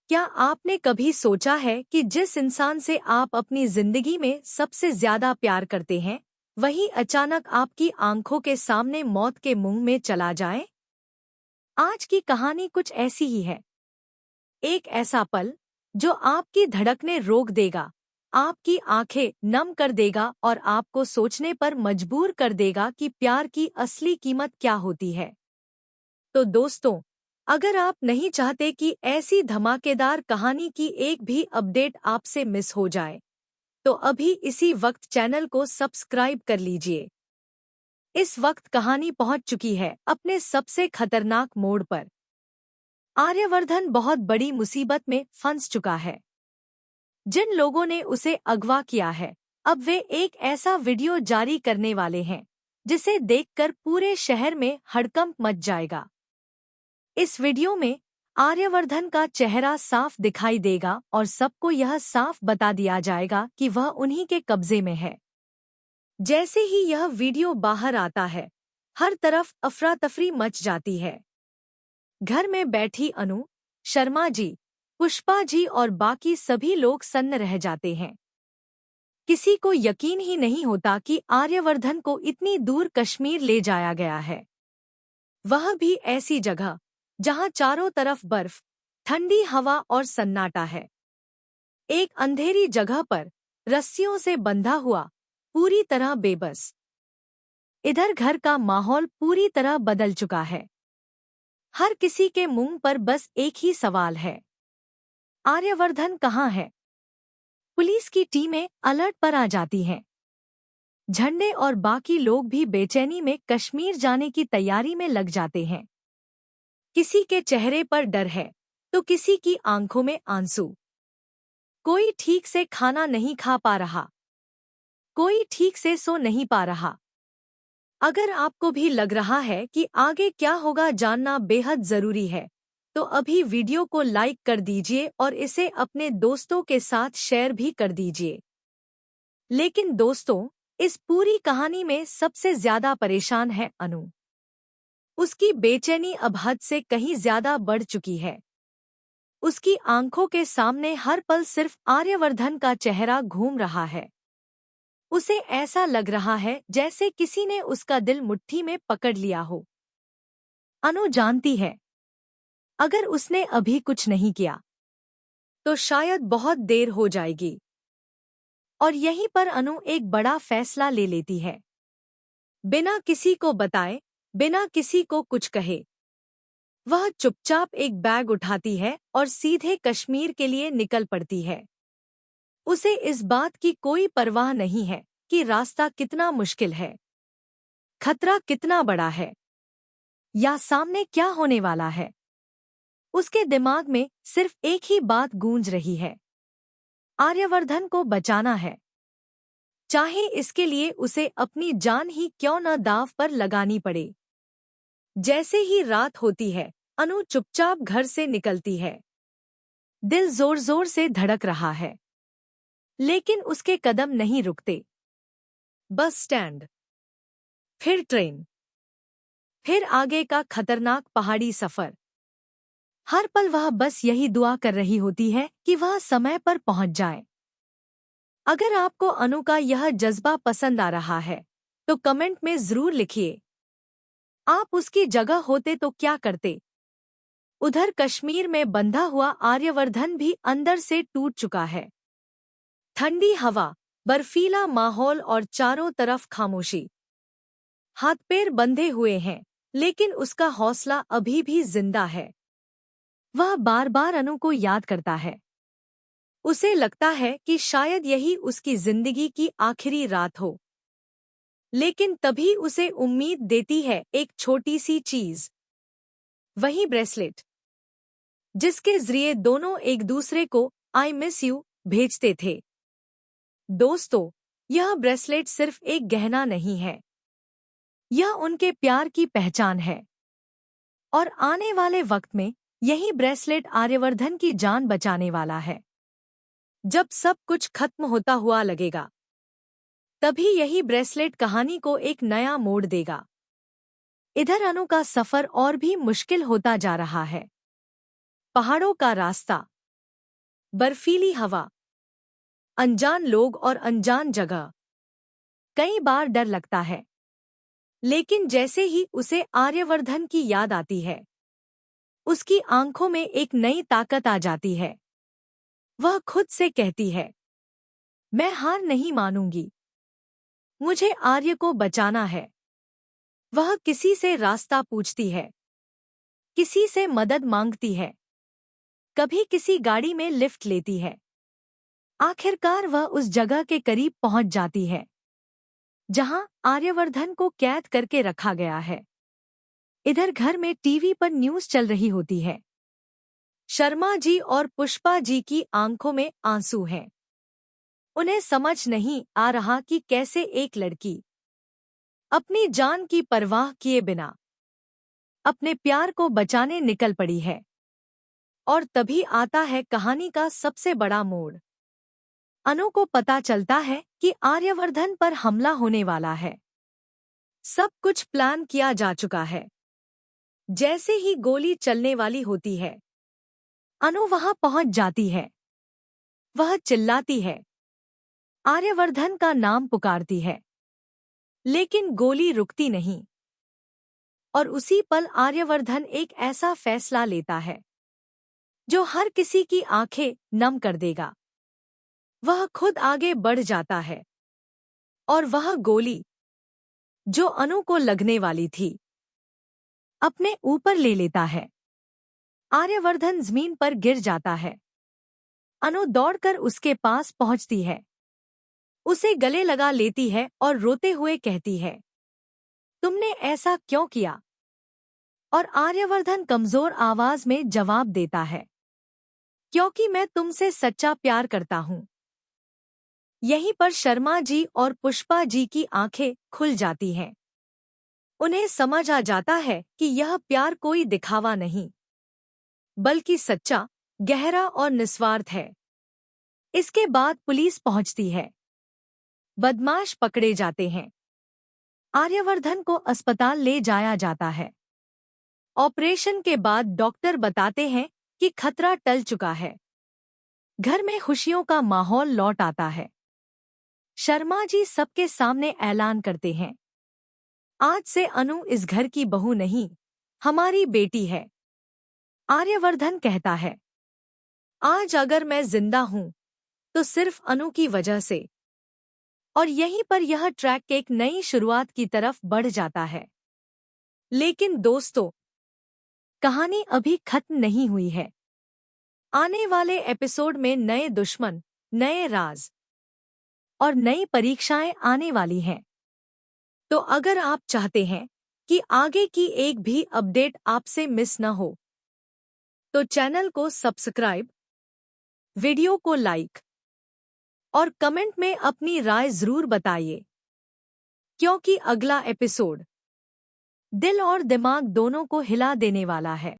क्या आपने कभी सोचा है कि जिस इंसान से आप अपनी जिंदगी में सबसे ज्यादा प्यार करते हैं, वही अचानक आपकी आंखों के सामने मौत के मुंह में चला जाए? आज की कहानी कुछ ऐसी ही है। एक ऐसा पल जो आपकी धड़कनें रोक देगा, आपकी आंखें नम कर देगा और आपको सोचने पर मजबूर कर देगा कि प्यार की असली कीमत क्या होती है। तो दोस्तों, अगर आप नहीं चाहते कि ऐसी धमाकेदार कहानी की एक भी अपडेट आपसे मिस हो जाए, तो अभी इसी वक्त चैनल को सब्सक्राइब कर लीजिए। इस वक्त कहानी पहुंच चुकी है अपने सबसे खतरनाक मोड़ पर। आर्यवर्धन बहुत बड़ी मुसीबत में फंस चुका है। जिन लोगों ने उसे अगवा किया है, अब वे एक ऐसा वीडियो जारी करने वाले हैं जिसे देखकर पूरे शहर में हड़कंप मच जाएगा। इस वीडियो में आर्यवर्धन का चेहरा साफ दिखाई देगा और सबको यह साफ बता दिया जाएगा कि वह उन्हीं के कब्जे में है। जैसे ही यह वीडियो बाहर आता है, हर तरफ अफरा तफरी मच जाती है। घर में बैठी अनु, शर्मा जी, पुष्पा जी और बाकी सभी लोग सन्न रह जाते हैं। किसी को यकीन ही नहीं होता कि आर्यवर्धन को इतनी दूर कश्मीर ले जाया गया है, वह भी ऐसी जगह जहां चारों तरफ बर्फ, ठंडी हवा और सन्नाटा है। एक अंधेरी जगह पर रस्सियों से बंधा हुआ, पूरी तरह बेबस। इधर घर का माहौल पूरी तरह बदल चुका है। हर किसी के मुंह पर बस एक ही सवाल है, आर्यवर्धन कहाँ है? पुलिस की टीमें अलर्ट पर आ जाती हैं। झंडे और बाकी लोग भी बेचैनी में कश्मीर जाने की तैयारी में लग जाते हैं। किसी के चेहरे पर डर है, तो किसी की आंखों में आंसू। कोई ठीक से खाना नहीं खा पा रहा, कोई ठीक से सो नहीं पा रहा। अगर आपको भी लग रहा है कि आगे क्या होगा जानना बेहद जरूरी है, तो अभी वीडियो को लाइक कर दीजिए और इसे अपने दोस्तों के साथ शेयर भी कर दीजिए। लेकिन दोस्तों, इस पूरी कहानी में सबसे ज्यादा परेशान है अनु। उसकी बेचैनी अब हद से कहीं ज्यादा बढ़ चुकी है। उसकी आंखों के सामने हर पल सिर्फ आर्यवर्धन का चेहरा घूम रहा है। उसे ऐसा लग रहा है जैसे किसी ने उसका दिल मुट्ठी में पकड़ लिया हो। अनु जानती है, अगर उसने अभी कुछ नहीं किया तो शायद बहुत देर हो जाएगी। और यहीं पर अनु एक बड़ा फैसला ले लेती है। बिना किसी को बताए, बिना किसी को कुछ कहे, वह चुपचाप एक बैग उठाती है और सीधे कश्मीर के लिए निकल पड़ती है। उसे इस बात की कोई परवाह नहीं है कि रास्ता कितना मुश्किल है, खतरा कितना बड़ा है, या सामने क्या होने वाला है। उसके दिमाग में सिर्फ एक ही बात गूंज रही है, आर्यवर्धन को बचाना है, चाहे इसके लिए उसे अपनी जान ही क्यों न दांव पर लगानी पड़े। जैसे ही रात होती है, अनु चुपचाप घर से निकलती है। दिल जोर जोर से धड़क रहा है, लेकिन उसके कदम नहीं रुकते। बस स्टैंड, फिर ट्रेन, फिर आगे का खतरनाक पहाड़ी सफर। हर पल वह बस यही दुआ कर रही होती है कि वह समय पर पहुंच जाए। अगर आपको अनु का यह जज्बा पसंद आ रहा है, तो कमेंट में जरूर लिखिए, आप उसकी जगह होते तो क्या करते। उधर कश्मीर में बंधा हुआ आर्यवर्धन भी अंदर से टूट चुका है। ठंडी हवा, बर्फीला माहौल और चारों तरफ खामोशी। हाथ पैर बंधे हुए हैं, लेकिन उसका हौसला अभी भी जिंदा है। वह बार बार अनु को याद करता है। उसे लगता है कि शायद यही उसकी जिंदगी की आखिरी रात हो। लेकिन तभी उसे उम्मीद देती है एक छोटी सी चीज, वही ब्रेसलेट जिसके जरिए दोनों एक दूसरे को आई मिस यू भेजते थे। दोस्तों, यह ब्रेसलेट सिर्फ एक गहना नहीं है, यह उनके प्यार की पहचान है। और आने वाले वक्त में यही ब्रेसलेट आर्यवर्धन की जान बचाने वाला है। जब सब कुछ खत्म होता हुआ लगेगा, तभी यही ब्रेसलेट कहानी को एक नया मोड़ देगा। इधर अनु का सफर और भी मुश्किल होता जा रहा है। पहाड़ों का रास्ता, बर्फीली हवा, अनजान लोग और अनजान जगह। कई बार डर लगता है, लेकिन जैसे ही उसे आर्यवर्धन की याद आती है, उसकी आंखों में एक नई ताकत आ जाती है। वह खुद से कहती है, मैं हार नहीं मानूंगी, मुझे आर्य को बचाना है। वह किसी से रास्ता पूछती है, किसी से मदद मांगती है, कभी किसी गाड़ी में लिफ्ट लेती है। आखिरकार वह उस जगह के करीब पहुंच जाती है जहां आर्यवर्धन को कैद करके रखा गया है। इधर घर में टीवी पर न्यूज़ चल रही होती है। शर्मा जी और पुष्पा जी की आंखों में आंसू हैं। उन्हें समझ नहीं आ रहा कि कैसे एक लड़की अपनी जान की परवाह किए बिना अपने प्यार को बचाने निकल पड़ी है। और तभी आता है कहानी का सबसे बड़ा मोड़। अनु को पता चलता है कि आर्यवर्धन पर हमला होने वाला है। सब कुछ प्लान किया जा चुका है। जैसे ही गोली चलने वाली होती है, अनु वहां पहुंच जाती है। वह चिल्लाती है, आर्यवर्धन का नाम पुकारती है, लेकिन गोली रुकती नहीं। और उसी पल आर्यवर्धन एक ऐसा फैसला लेता है जो हर किसी की आंखें नम कर देगा। वह खुद आगे बढ़ जाता है और वह गोली जो अनु को लगने वाली थी, अपने ऊपर ले लेता है। आर्यवर्धन जमीन पर गिर जाता है। अनु दौड़कर उसके पास पहुंचती है, उसे गले लगा लेती है और रोते हुए कहती है, तुमने ऐसा क्यों किया? और आर्यवर्धन कमजोर आवाज में जवाब देता है, क्योंकि मैं तुमसे सच्चा प्यार करता हूं। यहीं पर शर्मा जी और पुष्पा जी की आंखें खुल जाती हैं। उन्हें समझ आ जाता है कि यह प्यार कोई दिखावा नहीं, बल्कि सच्चा, गहरा और निस्वार्थ है। इसके बाद पुलिस पहुंचती है। बदमाश पकड़े जाते हैं। आर्यवर्धन को अस्पताल ले जाया जाता है। ऑपरेशन के बाद डॉक्टर बताते हैं कि खतरा टल चुका है। घर में खुशियों का माहौल लौट आता है। शर्मा जी सबके सामने ऐलान करते हैं, आज से अनु इस घर की बहू नहीं, हमारी बेटी है। आर्यवर्धन कहता है, आज अगर मैं जिंदा हूं तो सिर्फ अनु की वजह से। और यहीं पर यह ट्रैक एक नई शुरुआत की तरफ बढ़ जाता है। लेकिन दोस्तों, कहानी अभी खत्म नहीं हुई है। आने वाले एपिसोड में नए दुश्मन, नए राज और नई परीक्षाएं आने वाली हैं। तो अगर आप चाहते हैं कि आगे की एक भी अपडेट आपसे मिस न हो, तो चैनल को सब्सक्राइब, वीडियो को लाइक और कमेंट में अपनी राय जरूर बताइए, क्योंकि अगला एपिसोड दिल और दिमाग दोनों को हिला देने वाला है।